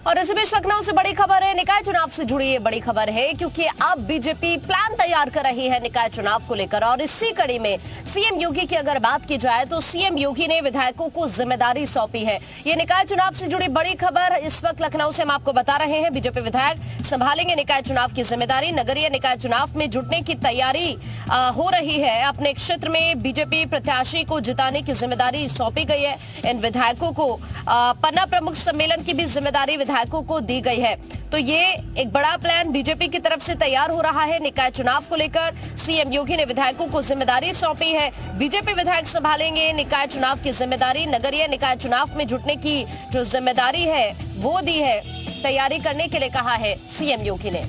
और इसी बीच लखनऊ से बड़ी खबर है, निकाय चुनाव से जुड़ी ये बड़ी खबर है क्योंकि अब बीजेपी प्लान तैयार कर रही है निकाय चुनाव को लेकर। और इसी कड़ी में सीएम योगी की अगर बात की जाए तो सीएम योगी ने विधायकों को जिम्मेदारी सौंपी है। ये निकाय चुनाव से जुड़ी बड़ी खबर इस वक्त लखनऊ से हम आपको बता रहे हैं। बीजेपी विधायक संभालेंगे निकाय चुनाव की जिम्मेदारी। नगरीय निकाय चुनाव में जुटने की तैयारी हो रही है। अपने क्षेत्र में बीजेपी प्रत्याशी को जिताने की जिम्मेदारी सौंपी गई है। इन विधायकों को पन्ना प्रमुख सम्मेलन की भी जिम्मेदारी विधायकों को दी गई है। तो ये एक बड़ा प्लान बीजेपी की तरफ से तैयार हो रहा है निकाय चुनाव को लेकर। सीएम योगी ने विधायकों को जिम्मेदारी सौंपी है। बीजेपी विधायक संभालेंगे निकाय चुनाव की जिम्मेदारी। नगरीय निकाय चुनाव में जुटने की जो जिम्मेदारी है वो दी है, तैयारी करने के लिए कहा है सीएम योगी ने।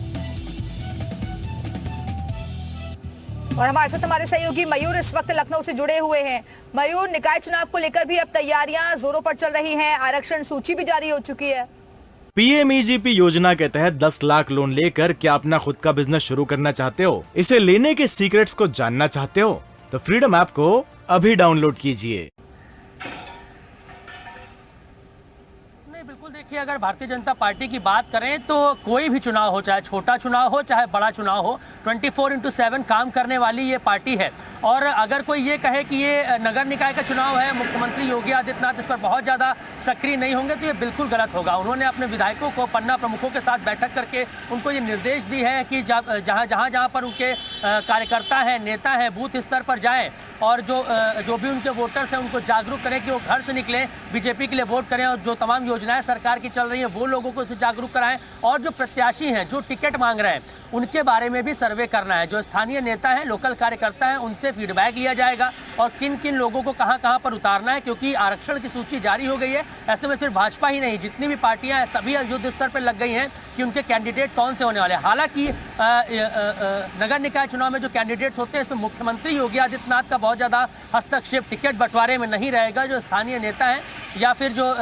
और हमारे साथ हमारे सहयोगी मयूर इस वक्त लखनऊ से जुड़े हुए हैं। मयूर, निकाय चुनाव को लेकर भी अब तैयारियां जोरों पर चल रही हैं, आरक्षण सूची भी जारी हो चुकी है। पीएमईजीपी योजना के तहत 10 लाख लोन लेकर क्या अपना खुद का बिजनेस शुरू करना चाहते हो? इसे लेने के सीक्रेट्स को जानना चाहते हो? तो फ्रीडम ऐप को अभी डाउनलोड कीजिए। बिल्कुल, देखिए, अगर भारतीय जनता पार्टी की बात करें तो कोई भी चुनाव हो, चाहे छोटा चुनाव हो चाहे बड़ा चुनाव हो, 24/7 काम करने वाली ये पार्टी है। और अगर कोई ये कहे कि ये नगर निकाय का चुनाव है, मुख्यमंत्री योगी आदित्यनाथ इस पर बहुत ज़्यादा सक्रिय नहीं होंगे, तो ये बिल्कुल गलत होगा। उन्होंने अपने विधायकों को पन्ना प्रमुखों के साथ बैठक करके उनको ये निर्देश दी है कि जहाँ पर उनके कार्यकर्ता हैं, नेता हैं, बूथ स्तर पर जाएँ और जो भी उनके वोटर्स हैं उनको जागरूक करें कि वो घर से निकलें, बीजेपी के लिए वोट करें और जो तमाम योजनाएं सरकार की चल रही हैं वो लोगों को इससे जागरूक कराएं। और जो प्रत्याशी हैं जो टिकट मांग रहे हैं उनके बारे में भी सर्वे करना है। जो स्थानीय नेता हैं, लोकल कार्यकर्ता हैं, उनसे फीडबैक लिया जाएगा और किन किन लोगों को कहां पर उतारना है, क्योंकि आरक्षण की सूची जारी हो गई है। ऐसे में सिर्फ भाजपा ही नहीं, जितनी भी पार्टियां हैं सभी युद्ध स्तर पर लग गई हैं कि उनके कैंडिडेट कौन से होने वाले हैं। हालांकि नगर निकाय चुनाव में जो कैंडिडेट्स होते हैं इसमें मुख्यमंत्री योगी आदित्यनाथ का बहुत ज़्यादा हस्तक्षेप टिकट बंटवारे में नहीं रहेगा। जो स्थानीय नेता हैं या फिर जो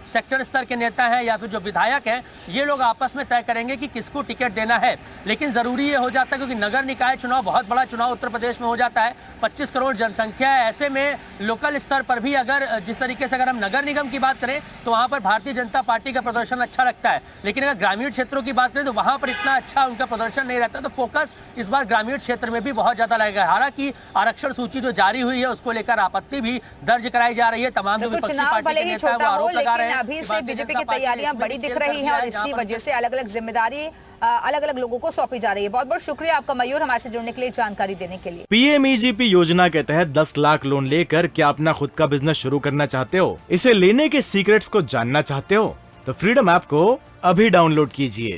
सेक्टर स्तर के नेता हैं या फिर जो विधायक हैं, ये लोग आपस में तय करेंगे कि किसको टिकट देना है। लेकिन ज़रूरी ये हो जाता है क्योंकि नगर निकाय चुनाव बहुत बड़ा चुनाव उत्तर प्रदेश में हो जाता है, 25 करोड़ जनसंख्या है। ऐसे में लोकल स्तर पर भी अगर जिस तरीके से अगर हम नगर निगम की बात करें तो वहाँ पर भारतीय जनता पार्टी का प्रदर्शन अच्छा लगता है, लेकिन अगर ग्रामीण क्षेत्रों की बात करें तो वहाँ पर इतना अच्छा उनका प्रदर्शन नहीं रहता। तो फोकस इस बार ग्रामीण क्षेत्र में भी बहुत ज़्यादा लगेगा। हालांकि आरक्षण सूची जो जारी हुई है उसको लेकर आपत्ति भी दर्ज कराई जा रही है। तमाम जो विपक्षी पार्टी के नेता हैं वो आरोप लगा रहे हैं। अभी से बीजेपी की तैयारियां बड़ी दिख रही हैं और इसी वजह से अलग अलग जिम्मेदारी अलग अलग लोगों को सौंपी जा रही है। बहुत बहुत शुक्रिया आपका मयूर, हमारे से जुड़ने के लिए, जानकारी देने के लिए। पीएमईजीपी योजना के तहत 10 लाख लोन लेकर क्या अपना खुद का बिजनेस शुरू करना चाहते हो? इसे लेने के सीक्रेट्स को जानना चाहते हो? तो फ्रीडम ऐप को अभी डाउनलोड कीजिए।